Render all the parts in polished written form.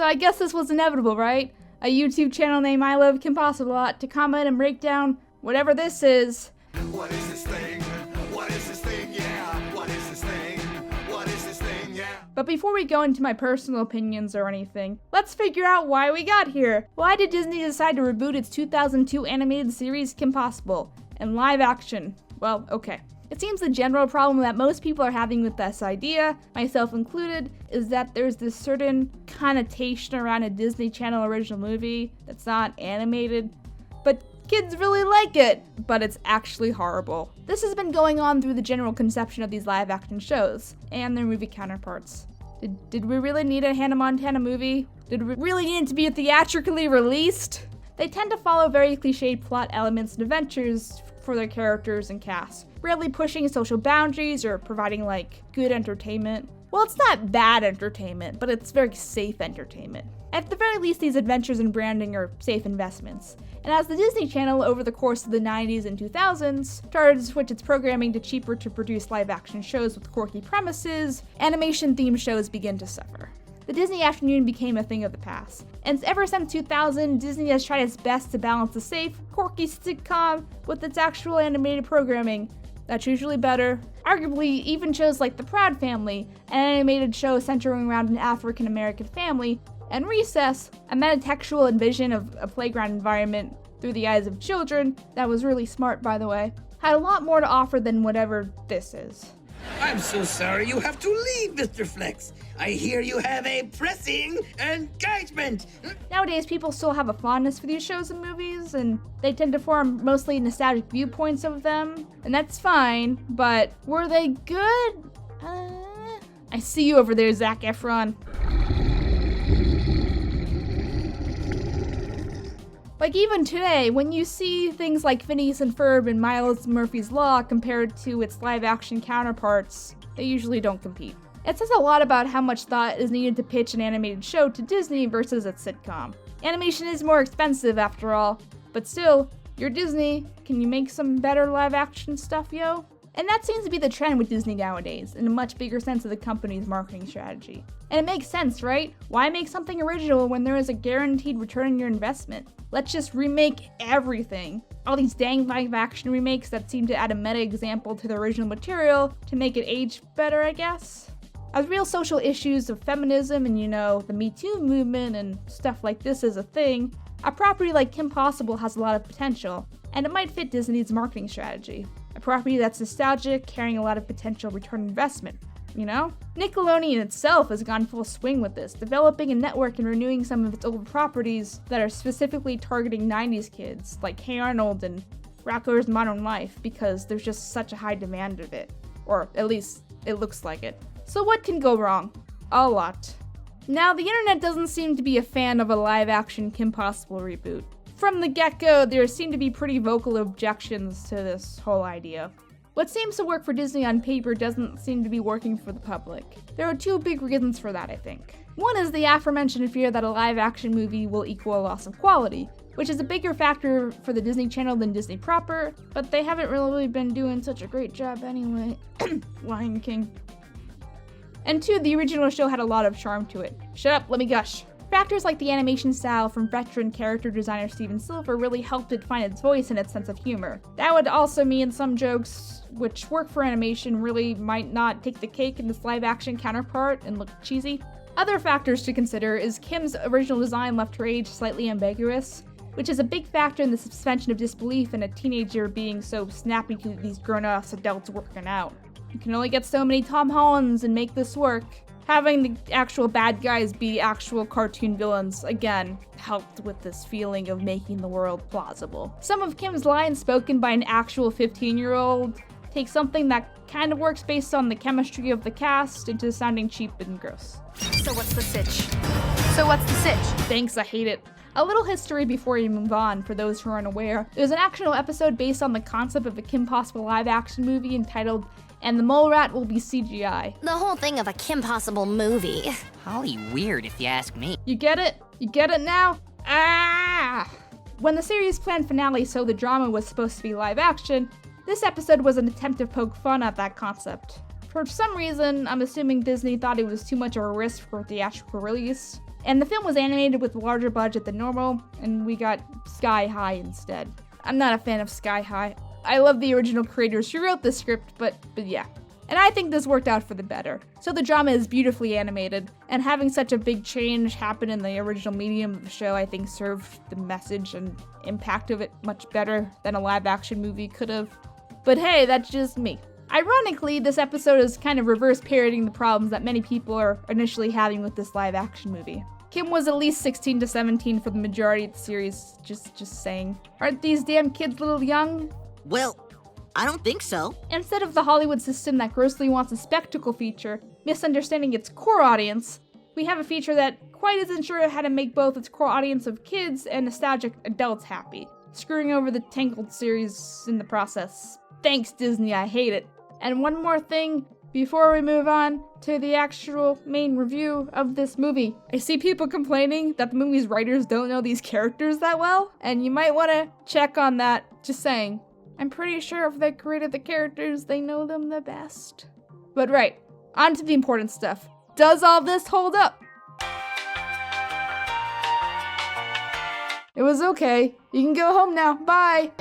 I guess this was inevitable, right? A YouTube channel named I Love Kim Possible Lot to comment and break down whatever this is. What is this thing? What is this thing? Yeah. What is this thing? What is this thing? Yeah. But before we go into my personal opinions or anything, let's figure out why we got here. Why did Disney decide to reboot its 2002 animated series Kim Possible in live action? Well, okay. It seems the general problem that most people are having with this idea, myself included, is that there's this certain connotation around a Disney Channel original movie that's not animated, but kids really like it, but it's actually horrible. This has been going on through the general conception of these live action shows and their movie counterparts. Did we really need a Hannah Montana movie? Did we really need it to be theatrically released? They tend to follow very cliched plot elements and adventures for their characters and cast, rarely pushing social boundaries or providing good entertainment. Well, it's not bad entertainment, but it's very safe entertainment. At the very least, these adventures and branding are safe investments. And as the Disney Channel over the course of the 90s and 2000s started to switch its programming to cheaper to produce live action shows with quirky premises, animation themed shows begin to suffer. The Disney afternoon became a thing of the past. And ever since 2000, Disney has tried its best to balance a safe, quirky sitcom with its actual animated programming. That's usually better. Arguably, even shows like The Proud Family, an animated show centering around an African-American family, and Recess, a metatextual vision of a playground environment through the eyes of children, that was really smart by the way, had a lot more to offer than whatever this is. I'm so sorry you have to leave, Mr. Flex. I hear you have a pressing engagement. Nowadays, people still have a fondness for these shows and movies, and they tend to form mostly nostalgic viewpoints of them, and that's fine, but were they good? I see you over there, Zac Efron. Even today, when you see things like Phineas and Ferb and Miles Murphy's Law compared to its live-action counterparts, they usually don't compete. It says a lot about how much thought is needed to pitch an animated show to Disney versus its sitcom. Animation is more expensive after all, but still, you're Disney, can you make some better live-action stuff, yo? And that seems to be the trend with Disney nowadays, in a much bigger sense of the company's marketing strategy. And it makes sense, right? Why make something original when there is a guaranteed return on your investment? Let's just remake everything. All these dang live-action remakes that seem to add a meta-example to the original material to make it age better, I guess? As real social issues of feminism and, the Me Too movement and stuff like this is a thing, a property like Kim Possible has a lot of potential, and it might fit Disney's marketing strategy. A property that's nostalgic, carrying a lot of potential return investment, Nickelodeon itself has gone full swing with this, developing a network and renewing some of its old properties that are specifically targeting 90s kids, like Hey Arnold and Rocko's Modern Life, because there's just such a high demand of it. Or at least, it looks like it. So what can go wrong? A lot. Now, the internet doesn't seem to be a fan of a live-action Kim Possible reboot. From the get-go, there seem to be pretty vocal objections to this whole idea. What seems to work for Disney on paper doesn't seem to be working for the public. There are two big reasons for that, I think. One is the aforementioned fear that a live-action movie will equal a loss of quality, which is a bigger factor for the Disney Channel than Disney proper, but they haven't really been doing such a great job anyway. Lion King. And two, the original show had a lot of charm to it. Shut up, let me gush. Factors like the animation style from veteran character designer Steven Silver really helped it find its voice and its sense of humor. That would also mean some jokes which work for animation really might not take the cake in this live-action counterpart and look cheesy. Other factors to consider is Kim's original design left her age slightly ambiguous, which is a big factor in the suspension of disbelief in a teenager being so snappy to these grown-ass adults working out. You can only get so many Tom Hollands and make this work. Having the actual bad guys be actual cartoon villains, again, helped with this feeling of making the world plausible. Some of Kim's lines spoken by an actual 15-year-old take something that kind of works based on the chemistry of the cast into sounding cheap and gross. So what's the sitch? Thanks, I hate it. A little history before we move on, for those who aren't aware. There's an actual episode based on the concept of a Kim Possible live-action movie entitled And the Mole Rat Will Be CGI. The whole thing of a Kim Possible movie. Holly weird if you ask me. You get it? You get it now? Ah! When the series' planned finale So the Drama was supposed to be live action, this episode was an attempt to poke fun at that concept. For some reason, I'm assuming Disney thought it was too much of a risk for theatrical release, And the film was animated with a larger budget than normal, and we got Sky High instead. I'm not a fan of Sky High. I love the original creators who wrote this script, but yeah. And I think this worked out for the better. So the drama is beautifully animated, and having such a big change happen in the original medium of the show, I think served the message and impact of it much better than a live-action movie could have. But hey, that's just me. Ironically, this episode is kind of reverse parroting the problems that many people are initially having with this live-action movie. Kim was at least 16 to 17 for the majority of the series, just saying. Aren't these damn kids a little young? Well, I don't think so. Instead of the Hollywood system that grossly wants a spectacle feature, misunderstanding its core audience, we have a feature that quite isn't sure how to make both its core audience of kids and nostalgic adults happy, screwing over the Tangled series in the process. Thanks, Disney, I hate it. And one more thing before we move on to the actual main review of this movie. I see people complaining that the movie's writers don't know these characters that well, and you might want to check on that, just saying. I'm pretty sure if they created the characters, they know them the best. But right, on to the important stuff. Does all this hold up? It was okay. You can go home now. Bye!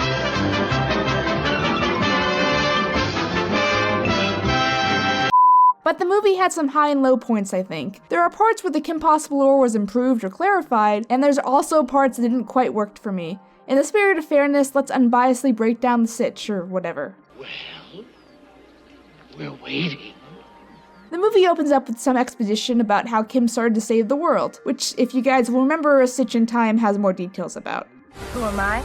But the movie had some high and low points, I think. There are parts where the Kim Possible lore was improved or clarified, and there's also parts that didn't quite work for me. In the spirit of fairness, let's unbiasedly break down the sitch, or whatever. Well, we're waiting. The movie opens up with some exposition about how Kim started to save the world, which, if you guys will remember A Stitch in Time, has more details about. Who am I?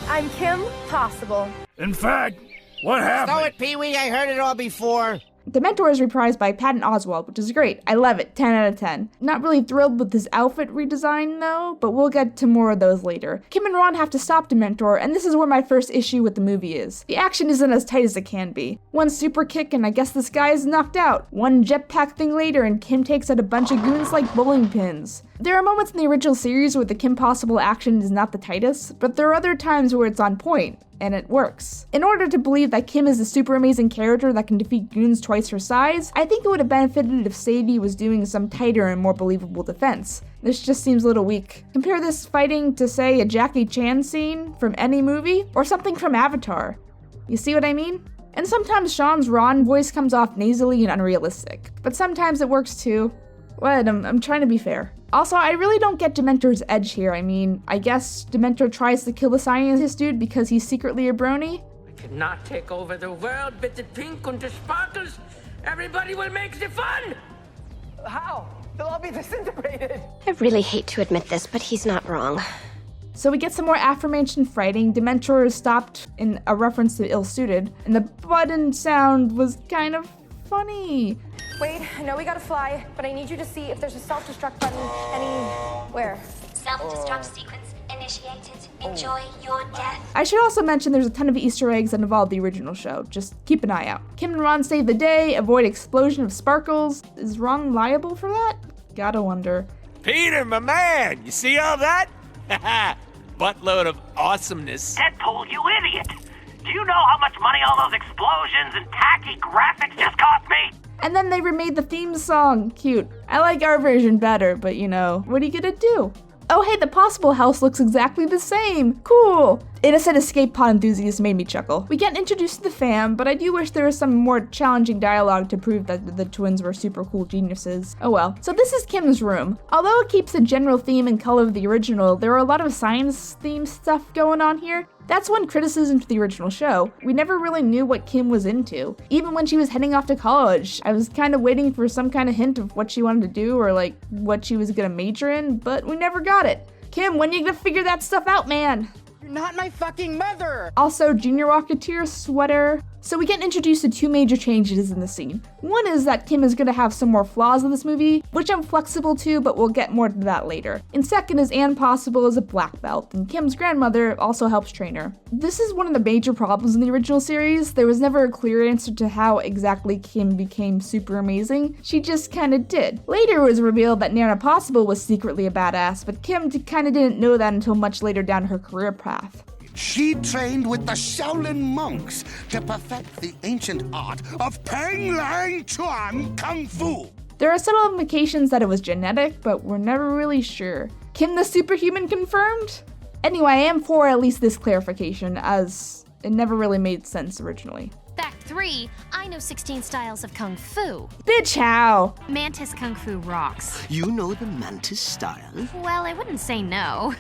I'm Kim Possible. In fact, what happened? Stow it, Pee-wee, I heard it all before. Dementor is reprised by Patton Oswalt, which is great. I love it, 10 out of 10. Not really thrilled with his outfit redesign though, but we'll get to more of those later. Kim and Ron have to stop Dementor, and this is where my first issue with the movie is. The action isn't as tight as it can be. One super kick and I guess this guy is knocked out. One jetpack thing later and Kim takes out a bunch of goons like bowling pins. There are moments in the original series where the Kim Possible action is not the tightest, but there are other times where it's on point. And it works. In order to believe that Kim is a super amazing character that can defeat goons twice her size, I think it would have benefited if Sadie was doing some tighter and more believable defense. This just seems a little weak. Compare this fighting to, say, a Jackie Chan scene from any movie, or something from Avatar. You see what I mean? And sometimes Sean's Ron voice comes off nasally and unrealistic, but sometimes it works too. What? I'm trying to be fair. Also, I really don't get Dementor's edge here. I mean, I guess Dementor tries to kill the scientist dude because he's secretly a brony? I cannot take over the world, but the pink and the sparkles. Everybody will make the fun! How? They'll all be disintegrated. I really hate to admit this, but he's not wrong. So we get some more aforementioned fighting. Dementor is stopped in a reference to ill-suited, and the button sound was kind of funny. Wait, I know we gotta fly, but I need you to see if there's a self-destruct button anywhere. Self-destruct sequence initiated. Enjoy your death. I should also mention there's a ton of Easter eggs that involve the original show. Just keep an eye out. Kim and Ron save the day, avoid explosion of sparkles. Is Ron liable for that? Gotta wonder. Peter, my man, you see all that? Buttload of awesomeness. Deadpool, you idiot! Do you know how much money all those explosions and tacky graphics just cost me? And then they remade the theme song. Cute. I like our version better, but you know, what are you gonna do? Oh hey, the Possible house looks exactly the same. Cool. Innocent escape pod enthusiast made me chuckle. We get introduced to the fam, but I do wish there was some more challenging dialogue to prove that the twins were super cool geniuses. Oh well. So this is Kim's room. Although it keeps the general theme and color of the original, there are a lot of science-themed stuff going on here. That's one criticism to the original show. We never really knew what Kim was into. Even when she was heading off to college, I was kind of waiting for some kind of hint of what she wanted to do or like what she was gonna major in, but we never got it. Kim, when you gonna figure that stuff out, man? You're not my fucking mother! Also, Junior Rocketeer sweater. So we get introduced to two major changes in the scene. One is that Kim is gonna have some more flaws in this movie, which I'm flexible to, but we'll get more to that later. And second is Ann Possible is a black belt, and Kim's grandmother also helps train her. This is one of the major problems in the original series. There was never a clear answer to how exactly Kim became super amazing. She just kinda did. Later it was revealed that Nana Possible was secretly a badass, but Kim kinda didn't know that until much later down her career path. She trained with the Shaolin monks to perfect the ancient art of Peng Lang Chuan Kung Fu. There are subtle indications that it was genetic, but we're never really sure. Kim the superhuman confirmed? Anyway, I am for at least this clarification, as it never really made sense originally. Fact 3, I know 16 styles of Kung Fu. Bitch, how? Mantis Kung Fu rocks. You know the Mantis style? Well, I wouldn't say no.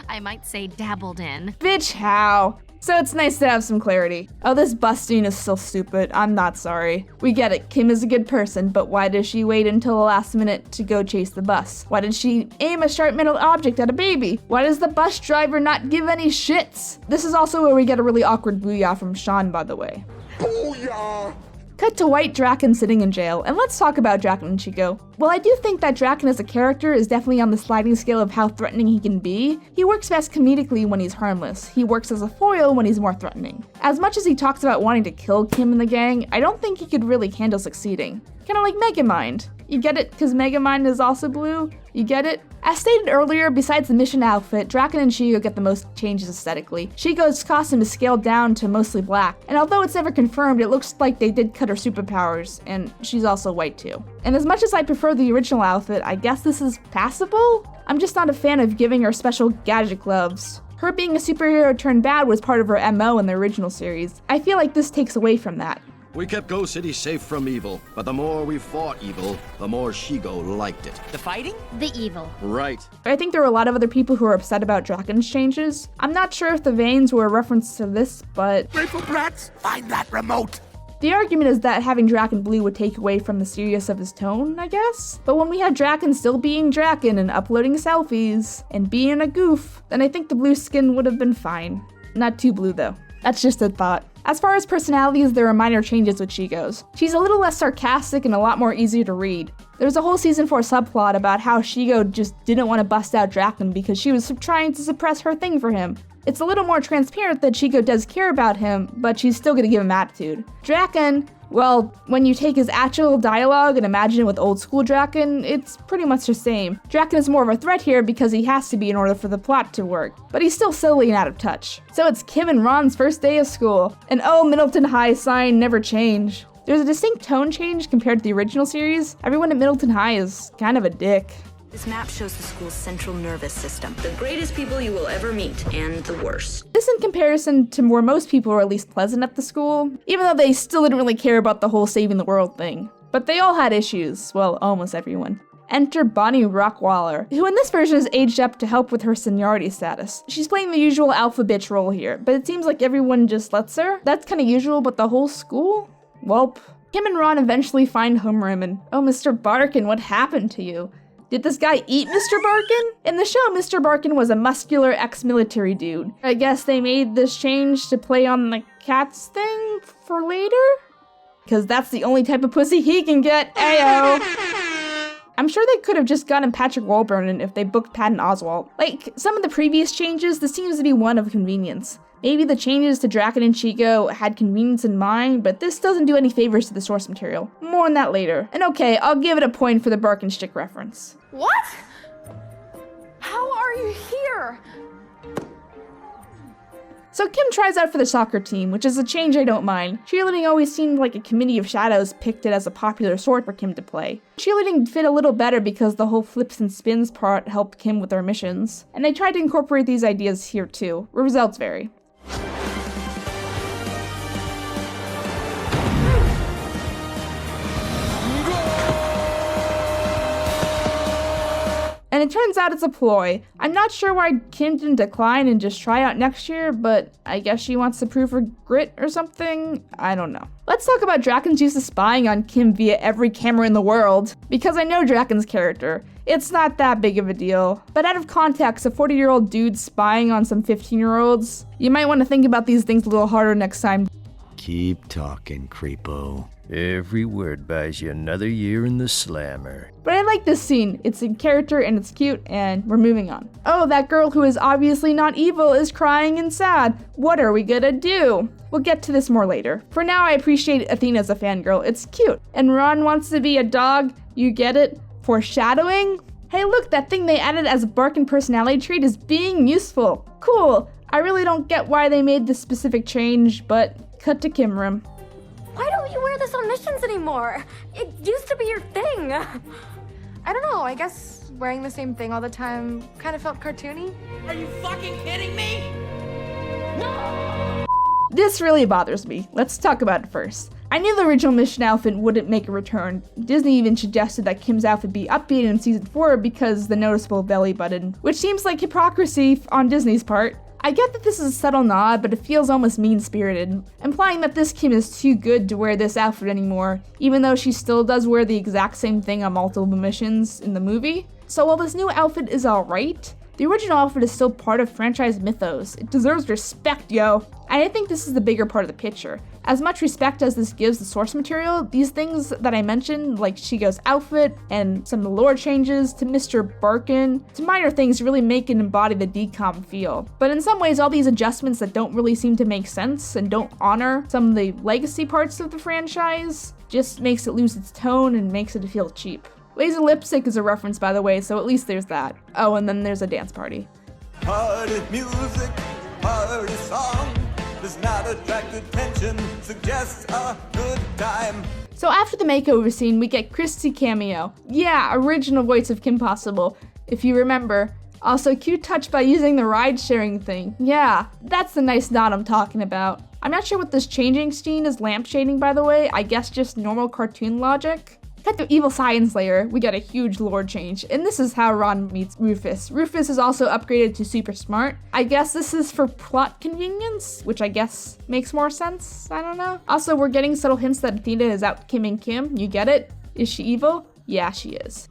I might say dabbled in. Bitch, how? So it's nice to have some clarity. Oh, this bus scene is still stupid. I'm not sorry. We get it, Kim is a good person, but why does she wait until the last minute to go chase the bus? Why did she aim a sharp metal object at a baby? Why does the bus driver not give any shits? This is also where we get a really awkward booyah from Sean, by the way. Booyah! Cut to white Drakken sitting in jail, and let's talk about Drakken and Shigo. While I do think that Drakken as a character is definitely on the sliding scale of how threatening he can be, he works best comedically when he's harmless. He works as a foil when he's more threatening. As much as he talks about wanting to kill Kim and the gang, I don't think he could really handle succeeding. Kinda like Megamind. You get it? Because Megamind is also blue? You get it? As stated earlier, besides the mission outfit, Drakken and Shigo get the most changes aesthetically. Shigo's costume is scaled down to mostly black, and although it's never confirmed, it looks like they did cut her superpowers, and she's also white too. And as much as I prefer the original outfit, I guess this is passable? I'm just not a fan of giving her special gadget gloves. Her being a superhero turned bad was part of her MO in the original series. I feel like this takes away from that. We kept Ghost City safe from evil, but the more we fought evil, the more Shigo liked it. The fighting? The evil. Right. I think there were a lot of other people who were upset about Drakken's changes. I'm not sure if the veins were a reference to this, but Grateful brats, find that remote! the argument is that having Drakken blue would take away from the seriousness of his tone, I guess? But when we have Drakken still being Drakken and uploading selfies and being a goof, then I think the blue skin would have been fine. Not too blue though. That's just a thought. As far as personalities, there are minor changes with Shigo's. She's a little less sarcastic and a lot more easier to read. There's a whole season 4 subplot about how Shigo just didn't want to bust out Drakken because she was trying to suppress her thing for him. It's a little more transparent that Shigo does care about him, but she's still gonna give him attitude. Drakken, well, when you take his actual dialogue and imagine it with old school Drakken, it's pretty much the same. Drakken is more of a threat here because he has to be in order for the plot to work, but he's still silly and out of touch. So it's Kim and Ron's first day of school, and oh, Middleton High sign never change. There's a distinct tone change compared to the original series. Everyone at Middleton High is kind of a dick. This map shows the school's central nervous system. The greatest people you will ever meet, and the worst. This in comparison to where most people were at least pleasant at the school, even though they still didn't really care about the whole saving the world thing. But they all had issues, well, almost everyone. Enter Bonnie Rockwaller, who in this version is aged up to help with her seniority status. She's playing the usual alpha bitch role here, but it seems like everyone just lets her. That's kinda usual, but the whole school? Welp. Kim and Ron eventually find homeroom and, oh, Mr. Barkin, what happened to you? Did this guy eat Mr. Barkin? In the show, Mr. Barkin was a muscular ex-military dude. I guess they made this change to play on the cats thing for later? Because that's the only type of pussy he can get, ayo! I'm sure they could have just gotten Patrick Warburton if they booked Patton Oswalt. Like some of the previous changes, this seems to be one of convenience. Maybe the changes to Drakken and Shigo had convenience in mind, but this doesn't do any favors to the source material. More on that later. And okay, I'll give it a point for the Barkenstick reference. What? How are you here? So Kim tries out for the soccer team, which is a change I don't mind. Cheerleading always seemed like a committee of shadows picked it as a popular sport for Kim to play. Cheerleading fit a little better because the whole flips and spins part helped Kim with her missions. And they tried to incorporate these ideas here too. Results vary. And it turns out it's a ploy. I'm not sure why Kim didn't decline and just try out next year, but I guess she wants to prove her grit or something? I don't know. Let's talk about Drakken's use of spying on Kim via every camera in the world, because I know Drakken's character. It's not that big of a deal. But out of context, a 40-year-old dude spying on some 15-year-olds, you might want to think about these things a little harder next time. Keep talking, creepo. Every word buys you another year in the slammer. But I like this scene. It's in character and it's cute, and we're moving on. Oh, that girl who is obviously not evil is crying and sad. What are we gonna do? We'll get to this more later. For now, I appreciate Athena as a fangirl. It's cute. And Ron wants to be a dog. You get it? Foreshadowing? Hey, look, that thing they added as a Barkin personality trait is being useful. Cool. I really don't get why they made this specific change, but cut to Kimrim. Why do don't you wear this on missions anymore? It used to be your thing. I don't know, I guess wearing the same thing all the time kind of felt cartoony. Are you fucking kidding me? This really bothers me. Let's talk about it first. I knew the original mission outfit wouldn't make a return. Disney even suggested that Kim's outfit be updated in season 4 because of the noticeable belly button, which seems like hypocrisy on Disney's part. I get that this is a subtle nod, but it feels almost mean-spirited, implying that this Kim is too good to wear this outfit anymore, even though she still does wear the exact same thing on multiple missions in the movie. So while this new outfit is alright, the original outfit is still part of franchise mythos. It deserves respect, yo. And I think this is the bigger part of the picture. As much respect as this gives the source material, these things that I mentioned, like Shigo's outfit and some of the lore changes to Mr. Barkin, to minor things really make and embody the DCOM feel. But in some ways, all these adjustments that don't really seem to make sense and don't honor some of the legacy parts of the franchise just makes it lose its tone and makes it feel cheap. Lazy lipstick is a reference, by the way, so at least there's that. Oh, and then there's a dance party. Party music, party song, does not attract attention, suggests a good time. So after the makeover scene, we get Christy cameo. Yeah, original voice of Kim Possible, if you remember. Also, cute touch by using the ride-sharing thing. Yeah, that's the nice nod I'm talking about. I'm not sure what this changing scene is lampshading, by the way. I guess just normal cartoon logic. Cut to Evil Science Layer, we get a huge lore change, and this is how Ron meets Rufus. Rufus is also upgraded to super smart. I guess this is for plot convenience, which I guess makes more sense, I don't know. Also, we're getting subtle hints that Athena is out Kimming Kim, you get it? Is she evil? Yeah, she is.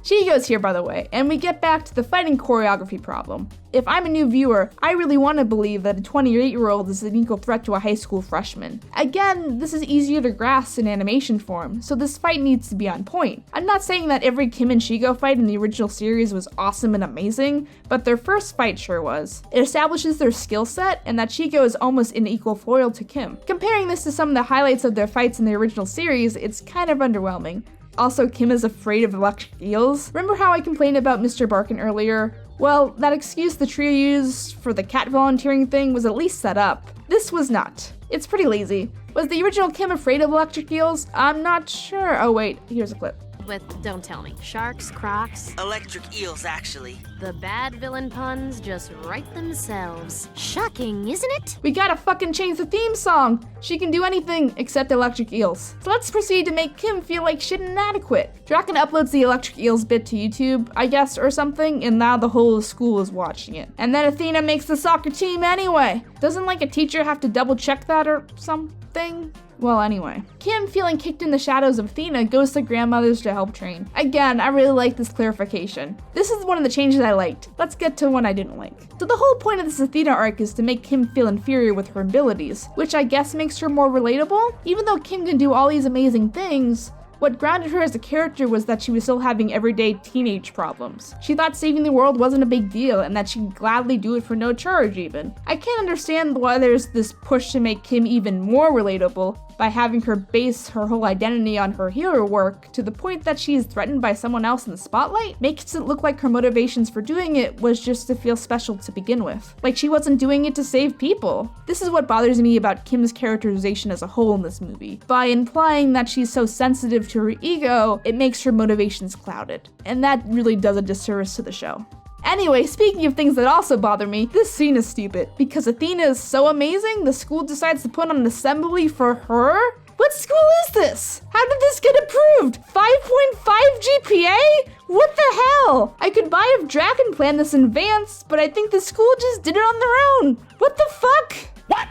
Shigo's here, by the way, and we get back to the fighting choreography problem. If I'm a new viewer, I really want to believe that a 28-year-old is an equal threat to a high school freshman. Again, this is easier to grasp in animation form, so this fight needs to be on point. I'm not saying that every Kim and Shigo fight in the original series was awesome and amazing, but their first fight sure was. It establishes their skill set, and that Shigo is almost an equal foil to Kim. Comparing this to some of the highlights of their fights in the original series, it's kind of underwhelming. Also, Kim is afraid of electric eels. Remember how I complained about Mr. Barkin earlier? Well, that excuse the trio used for the cat volunteering thing was at least set up. This was not. It's pretty lazy. Was the original Kim afraid of electric eels? I'm not sure. Oh wait, here's a clip. With, don't tell me, sharks, crocs. Electric eels, actually. The bad villain puns just write themselves. Shocking, isn't it? We gotta fucking change the theme song. She can do anything except electric eels. So let's proceed to make Kim feel like shit and inadequate. Drakken uploads the electric eels bit to YouTube, I guess, or something, and now the whole school is watching it. And then Athena makes the soccer team anyway. Doesn't like a teacher have to double check that or something? Well, anyway. Kim, feeling kicked in the shadows of Athena, goes to grandmother's to help train. Again, I really like this clarification. This is one of the changes I liked. Let's get to one I didn't like. So the whole point of this Athena arc is to make Kim feel inferior with her abilities, which I guess makes her more relatable. Even though Kim can do all these amazing things, what grounded her as a character was that she was still having everyday teenage problems. She thought saving the world wasn't a big deal and that she'd gladly do it for no charge even. I can't understand why there's this push to make Kim even more relatable by having her base her whole identity on her hero work to the point that she is threatened by someone else in the spotlight. Makes it look like her motivations for doing it was just to feel special to begin with. Like she wasn't doing it to save people. This is what bothers me about Kim's characterization as a whole in this movie. By implying that she's so sensitive to her ego, it makes her motivations clouded. And that really does a disservice to the show. Anyway, speaking of things that also bother me, this scene is stupid. Because Athena is so amazing, the school decides to put on an assembly for her? What school is this? How did this get approved? 5.5 GPA? What the hell? I could buy if Drakken planned this in advance, but I think the school just did it on their own. What the fuck? What?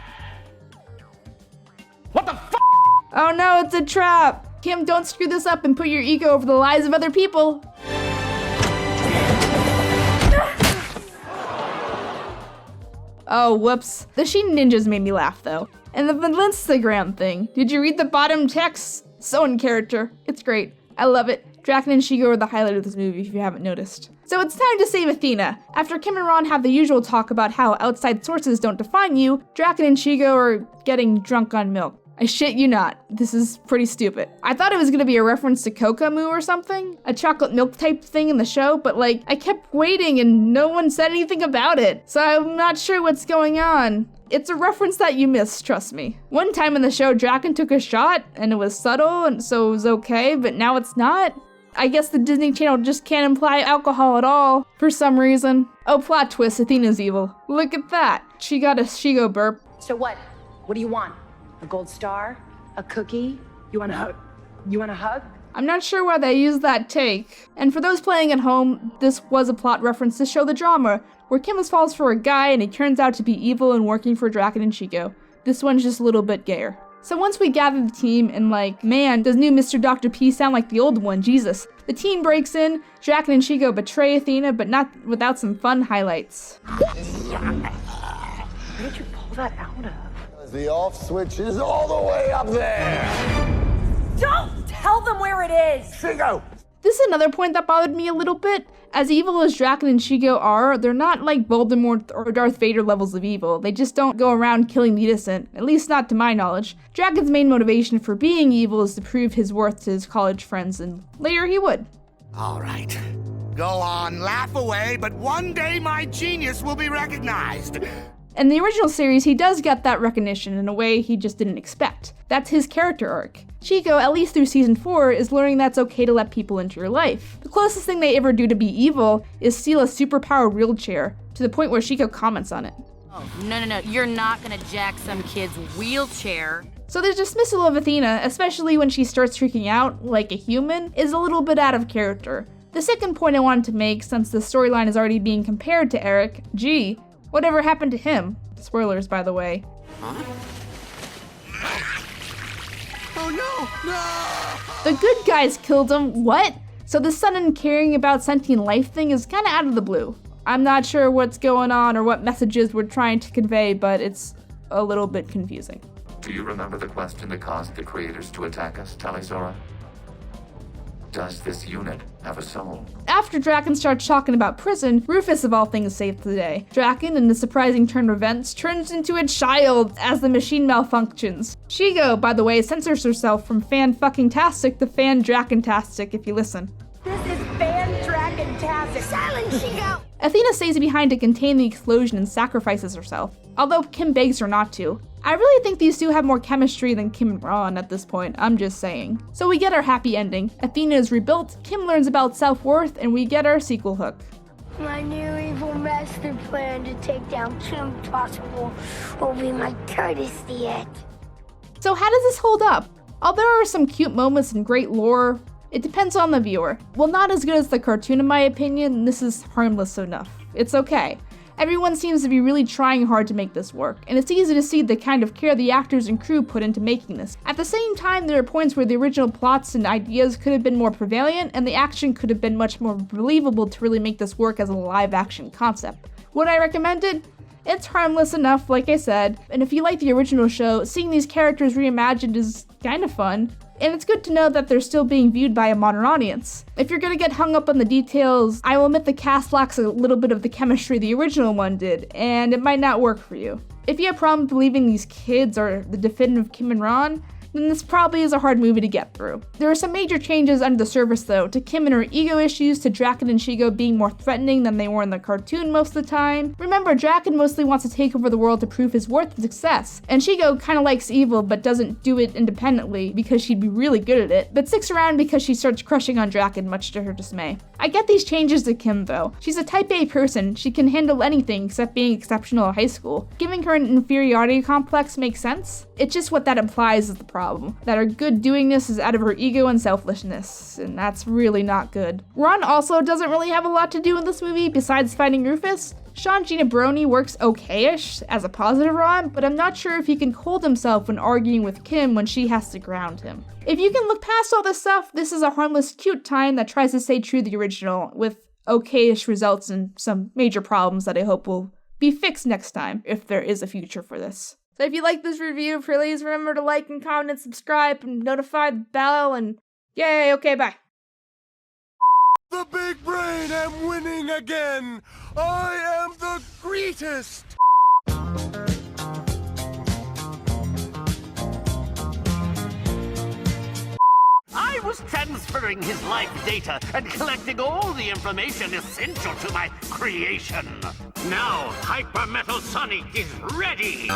What the fuck? Oh no, it's a trap. Kim, don't screw this up and put your ego over the lives of other people. Oh, whoops. The Sheet Ninjas made me laugh, though. And the Instagram thing. Did you read the bottom text? So in character. It's great. I love it. Drakken and Shigo are the highlight of this movie, if you haven't noticed. So it's time to save Athena. After Kim and Ron have the usual talk about how outside sources don't define you, Drakken and Shigo are getting drunk on milk. I shit you not. This is pretty stupid. I thought it was gonna be a reference to Kokomu or something, a chocolate milk type thing in the show, but like, I kept waiting and no one said anything about it. So I'm not sure what's going on. It's a reference that you missed, trust me. One time in the show, Drakken took a shot, and it was subtle, and so it was okay, but now it's not. I guess the Disney Channel just can't imply alcohol at all, for some reason. Oh, plot twist, Athena's evil. Look at that. She got a Shigo burp. So what? What do you want? A gold star? A cookie? You want a hug? You want a hug? I'm not sure why they used that take. And for those playing at home, this was a plot reference to show the drama, where Kim falls for a guy and he turns out to be evil and working for Drakken and Shigo. This one's just a little bit gayer. So once we gather the team and like, man, does new Mr. Dr. P sound like the old one, Jesus. The team breaks in, Drakken and Shigo betray Athena, but not without some fun highlights. Where did you pull that out of? The off switch is all the way up there. Don't tell them where it is! Shigo! This is another point that bothered me a little bit. As evil as Drakken and Shigo are, they're not like Voldemort or Darth Vader levels of evil. They just don't go around killing the innocent, at least not to my knowledge. Drakken's main motivation for being evil is to prove his worth to his college friends, and later he would. All right. Go on, laugh away, but one day my genius will be recognized. In the original series, he does get that recognition in a way he just didn't expect. That's his character arc. Shigo, at least through season 4, is learning that's okay to let people into your life. The closest thing they ever do to be evil is steal a superpowered wheelchair, to the point where Shigo comments on it. Oh, no, you're not gonna jack some kid's wheelchair. So their dismissal of Athena, especially when she starts freaking out like a human, is a little bit out of character. The second point I wanted to make, since the storyline is already being compared to Eric, G, whatever happened to him? Spoilers, by the way. Huh? Oh no! The good guys killed him, what? So the sudden caring about sentient life thing is kinda out of the blue. I'm not sure what's going on or what messages we're trying to convey, but it's a little bit confusing. Do you remember the question that caused the creators to attack us, Talisora? Does this unit have a soul? After Drakken starts talking about prison, Rufus of all things saves the day. Drakken, in a surprising turn of events, turns into a child as the machine malfunctions. Shigo, by the way, censors herself from fan-fucking-tastic to fan-Drakken-tastic if you listen. This is fan-Drakken-tastic. Silent, Shigo! Athena stays behind to contain the explosion and sacrifices herself, although Kim begs her not to. I really think these two have more chemistry than Kim and Ron at this point, I'm just saying. So we get our happy ending. Athena is rebuilt, Kim learns about self-worth, and we get our sequel hook. My new evil master plan to take down Kim Possible will be my courtesy act. So how does this hold up? Although there are some cute moments and great lore, it depends on the viewer. Well, not as good as the cartoon in my opinion, this is harmless enough. It's okay. Everyone seems to be really trying hard to make this work, and it's easy to see the kind of care the actors and crew put into making this. At the same time, there are points where the original plots and ideas could have been more prevalent, and the action could have been much more believable to really make this work as a live-action concept. Would I recommend it? It's harmless enough, like I said, and if you like the original show, seeing these characters reimagined is kind of fun. And it's good to know that they're still being viewed by a modern audience. If you're gonna get hung up on the details, I will admit the cast lacks a little bit of the chemistry the original one did, and it might not work for you. If you have problems believing these kids are the definitive Kim and Ron, then this probably is a hard movie to get through. There are some major changes under the surface though, to Kim and her ego issues, to Drakken and Shigo being more threatening than they were in the cartoon most of the time. Remember, Drakken mostly wants to take over the world to prove his worth and success, and Shigo kinda likes evil but doesn't do it independently because she'd be really good at it, but sticks around because she starts crushing on Drakken much to her dismay. I get these changes to Kim though. She's a type A person, she can handle anything except being exceptional at high school. Giving her an inferiority complex makes sense. It's just what that implies is the problem. That her good doingness is out of her ego and selflessness, and that's really not good. Ron also doesn't really have a lot to do in this movie besides fighting Rufus. Sean Ginabroni works okay-ish as a positive Ron, but I'm not sure if he can hold himself when arguing with Kim when she has to ground him. If you can look past all this stuff, this is a harmless, cute time that tries to stay true to the original, with okay-ish results and some major problems that I hope will be fixed next time, if there is a future for this. So if you like this review, please remember to like and comment and subscribe and notify the bell, and yay, okay, bye. The big brain am winning again! I am the greatest! I was transferring his life data and collecting all the information essential to my creation. Now, Hyper Metal Sonic is ready!